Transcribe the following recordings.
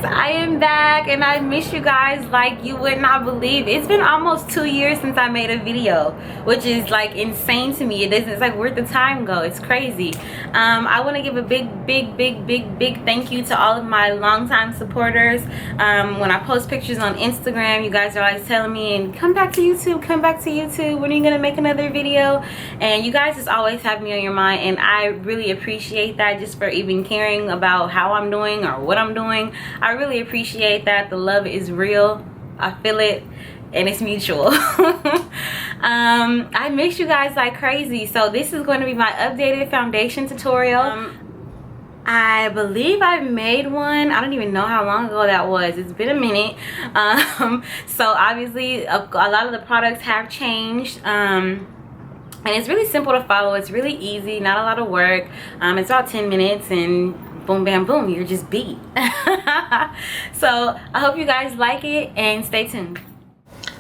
guys, I am back and I miss you guys like you would not believe. It's been almost 2 years since I made a video, which is like insane to me. It's like, where'd the time go? It's crazy. I want to give a big thank you to all of my longtime supporters. When I post pictures on Instagram, you guys are always telling me, and come back to YouTube, come back to YouTube, when are you gonna make another video? And you guys just always have me on your mind, and I really appreciate that, just for even caring about how I'm doing or what I'm doing. I really appreciate that. The love is real. I feel it, and it's mutual. I miss you guys like crazy. So this is going to be my updated foundation tutorial. I believe I made one. I don't even know how long ago that was. It's been a minute. So obviously a lot of the products have changed. And it's really simple to follow. It's really easy, not a lot of work. It's about 10 minutes and boom bam boom, you're just beat. So I hope you guys like it and stay tuned.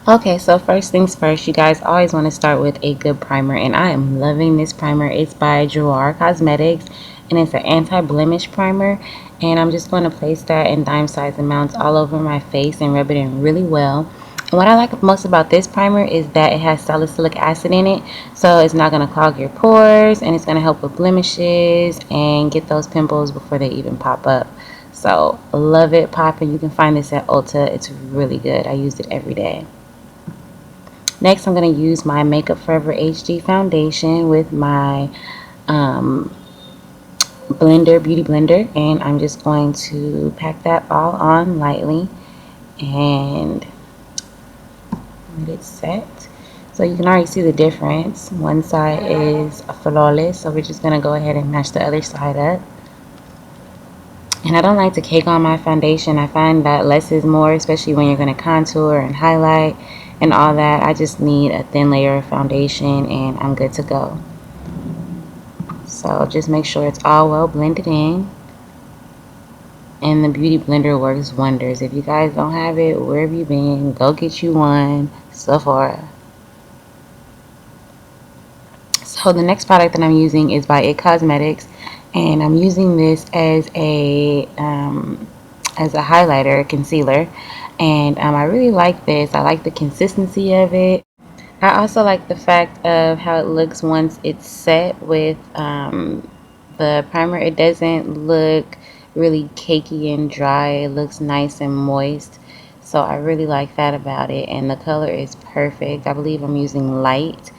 Okay, so first things first, you guys always want to start with a good primer, and I am loving this primer. It's by Jouer Cosmetics, and it's an anti-blemish primer, and I'm just going to place that in dime size amounts all over my face and rub it in really well. And what I like most about this primer is that it has salicylic acid in it, so it's not going to clog your pores, and it's going to help with blemishes and get those pimples before they even pop up. So love it, popping. You can find this at Ulta. It's really good. I use it every day. Next, I'm going to use my Makeup Forever HD foundation with my beauty blender, and I'm just going to pack that all on lightly and let it set. So you can already see the difference. One side is flawless, so we're just going to go ahead and match the other side up. And I don't like to cake on my foundation. I find that less is more, especially when you're going to contour and highlight and all that. I just need a thin layer of foundation and I'm good to go. So just make sure it's all well blended in. And the beauty blender works wonders. If you guys don't have it, where have you been? Go get you one. Sephora. So the next product that I'm using is by It Cosmetics, and I'm using this as a highlighter, concealer, and I really like this. I like the consistency of it. I also like the fact of how it looks once it's set with the primer. It doesn't look really cakey and dry. It looks nice and moist. So I really like that about it, and the color is perfect. I believe I'm using light.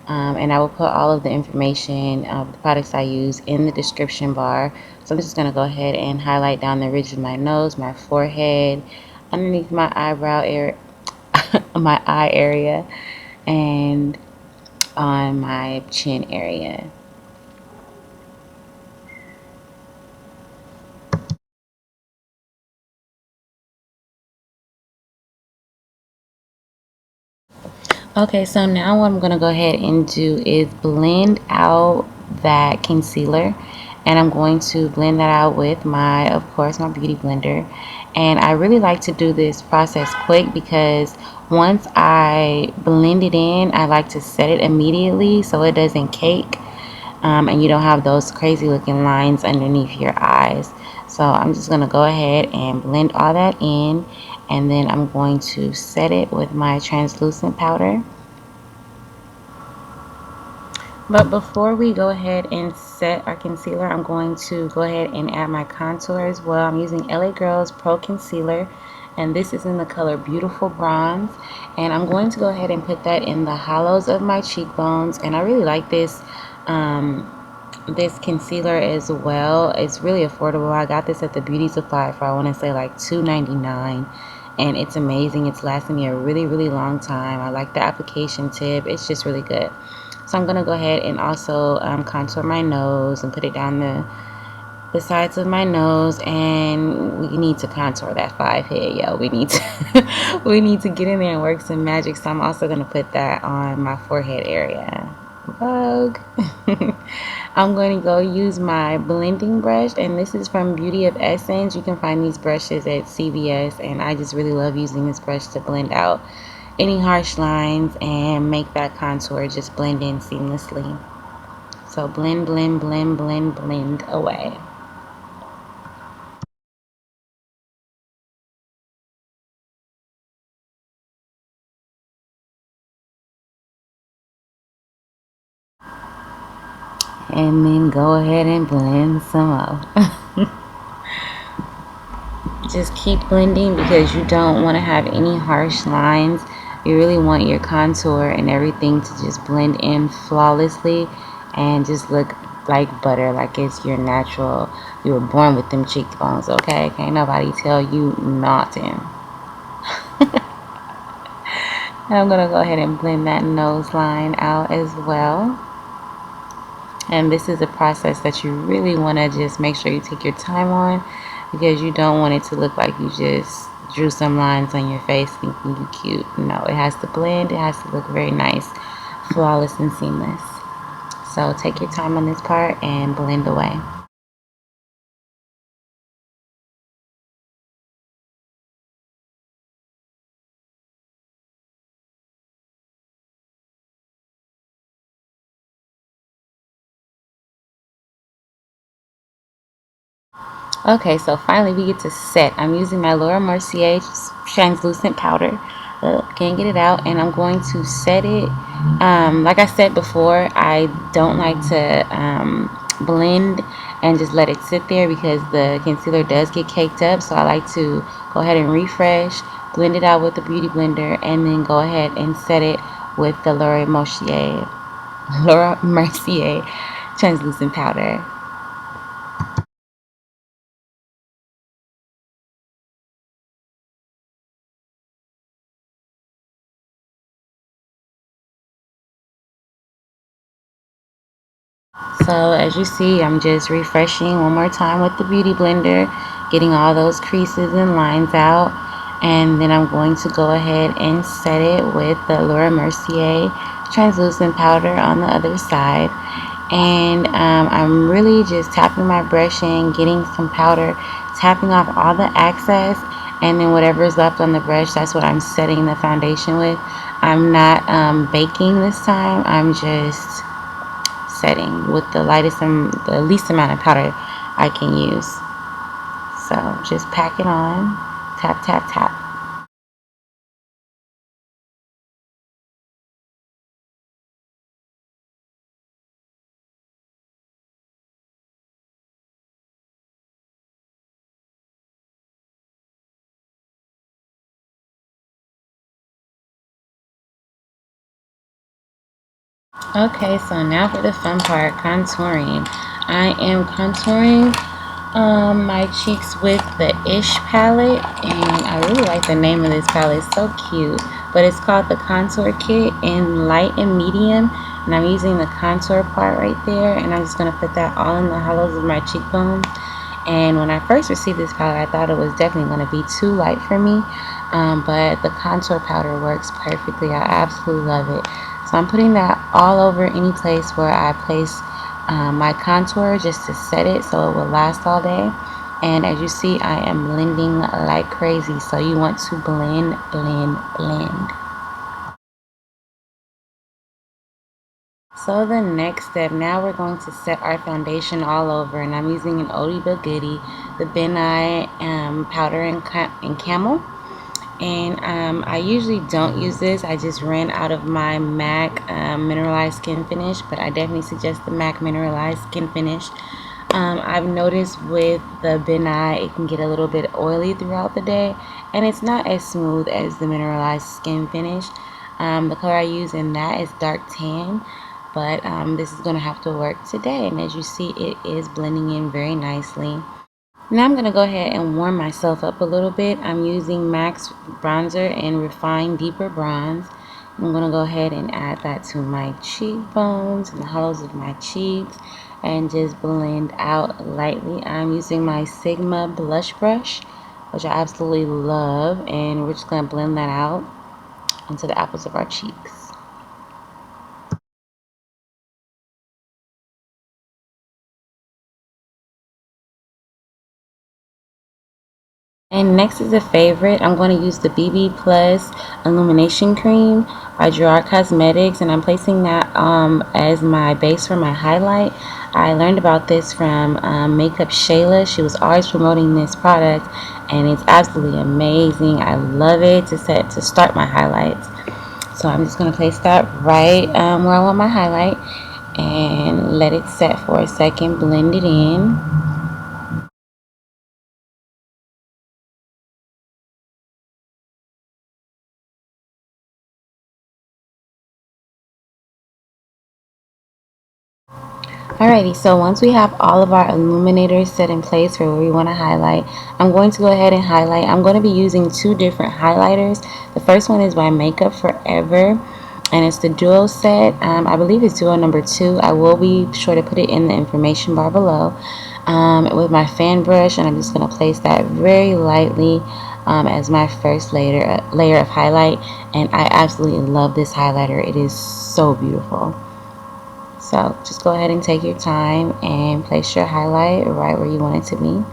And I will put all of the information of the products I use in the description bar. So I'm just going to go ahead and highlight down the ridge of my nose, my forehead, underneath my eyebrow area, my eye area, and on my chin area. Okay, so now what I'm going to go ahead and do is blend out that concealer, and I'm going to blend that out with my, of course, my beauty blender. And I really like to do this process quick because once I blend it in, I like to set it immediately so it doesn't cake, and you don't have those crazy looking lines underneath your eyes. So I'm just going to go ahead and blend all that in, and then I'm going to set it with my translucent powder. But before we go ahead and set our concealer, I'm going to go ahead and add my contour as well. I'm using LA Girls Pro Concealer, and this is in the color Beautiful Bronze. And I'm going to go ahead and put that in the hollows of my cheekbones. And I really like this this concealer as well. It's really affordable. I got this at the beauty supply for, I want to say, like $2.99. And it's amazing. It's lasting me a really long time. I like the application tip. It's just really good. So I'm going to go ahead and also contour my nose and put it down the sides of my nose. And we need to contour that 5 head, yo. We need to we need to get in there and work some magic. So I'm also going to put that on my forehead area. Vogue. I'm going to go use my blending brush, and this is from Beauty of Essence. You can find these brushes at CVS, and I just really love using this brush to blend out any harsh lines and make that contour just blend in seamlessly. So blend away. and then go ahead and blend some more. Just keep blending because you don't want to have any harsh lines. You really want your contour and everything to just blend in flawlessly and just look like butter, like it's your natural. You were born with them cheekbones, okay? Can't nobody tell you nothing. And I'm gonna go ahead and blend that nose line out as well. And this is a process that you really want to just make sure you take your time on, because you don't want it to look like you just drew some lines on your face thinking you cute. No, it has to blend. It has to look very nice, flawless, and seamless. So take your time on this part and blend away. Okay, so finally we get to set. I'm using my Laura Mercier translucent powder. Can't get it out, and I'm going to set it. Like I said before, I don't like to blend and just let it sit there because the concealer does get caked up. So I like to go ahead and refresh, blend it out with the beauty blender, and then go ahead and set it with the Laura Mercier translucent powder. So as you see, I'm just refreshing one more time with the beauty blender, getting all those creases and lines out, and then I'm going to go ahead and set it with the Laura Mercier translucent powder on the other side. And I'm really just tapping my brush in, getting some powder, tapping off all the excess, and then whatever's left on the brush, that's what I'm setting the foundation with. I'm not baking this time. I'm just setting with the least amount of powder I can use. So just pack it on, tap, tap, tap. Okay, so now for the fun part, contouring. I am contouring my cheeks with the Ish palette, and I really like the name of this palette. It's so cute, but it's called the Contour Kit in light and medium, and I'm using the contour part right there, and I'm just going to put that all in the hollows of my cheekbone. And when I first received this powder, I thought it was definitely going to be too light for me, but the contour powder works perfectly. I absolutely love it. So I'm putting that all over any place where I place my contour, just to set it so it will last all day. And as you see, I am blending like crazy, so you want to blend, blend, blend. So the next step, now we're going to set our foundation all over, and I'm using an oldie but goodie, the Ben Nye powder in camel. And I usually don't use this. I just ran out of my MAC mineralized skin finish, but I definitely suggest the MAC mineralized skin finish. I've noticed with the Ben Nye, it can get a little bit oily throughout the day, and it's not as smooth as the mineralized skin finish. The color I use in that is dark tan, but this is going to have to work today, and as you see, it is blending in very nicely. Now I'm going to go ahead and warm myself up a little bit. I'm using MAC's bronzer in Refined Deeper Bronze. I'm going to go ahead and add that to my cheekbones and the hollows of my cheeks and just blend out lightly. I'm using my Sigma blush brush, which I absolutely love, and we're just going to blend that out onto the apples of our cheeks. And next is a favorite. I'm going to use the BB Plus Illumination Cream by Gerard Cosmetics, and I'm placing that as my base for my highlight. I learned about this from Makeup Shayla. She was always promoting this product, and it's absolutely amazing. I love it to start my highlights. So I'm just going to place that right where I want my highlight. and let it set for a second, blend it in. Alrighty, so once we have all of our illuminators set in place for where we want to highlight, I'm going to go ahead and highlight. I'm going to be using two different highlighters. The first one is by Makeup Forever, and it's the duo set. I believe it's duo number 2. I will be sure to put it in the information bar below. With my fan brush, and I'm just going to place that very lightly as my first layer of highlight. And I absolutely love this highlighter. It is so beautiful. So just go ahead and take your time and place your highlight right where you want it to be.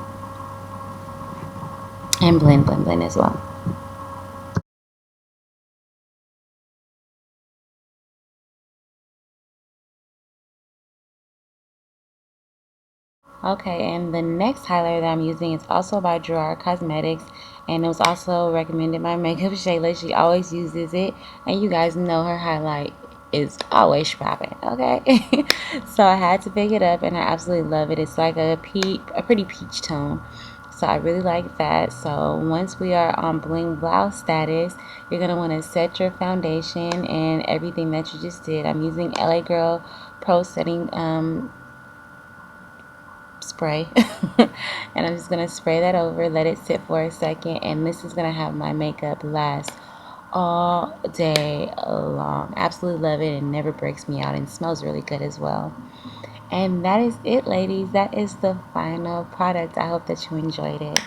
And blend, blend, blend as well. Okay, and the next highlighter that I'm using is also by Gerard Cosmetics, and it was also recommended by Makeup Shayla. She always uses it, and you guys know her highlight is always popping, okay? So I had to pick it up, and I absolutely love it. It's like a pretty peach tone, so I really like that. So once we are on bling blouse status, you're gonna want to set your foundation and everything that you just did. I'm using LA Girl Pro Setting spray and I'm just gonna spray that over, let it sit for a second, and this is gonna have my makeup last all day long. Absolutely love it, and never breaks me out, and smells really good as well. And that is it, ladies. That is the final product. I hope that you enjoyed it.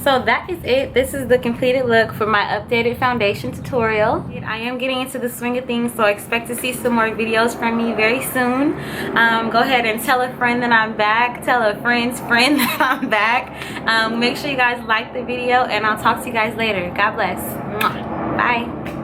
So that is it. This is the completed look for my updated foundation tutorial. I am getting into the swing of things, so expect to see some more videos from me very soon. Go ahead and tell a friend that I'm back. Tell a friend's friend that I'm back. Make sure you guys like the video, and I'll talk to you guys later. God bless. Bye.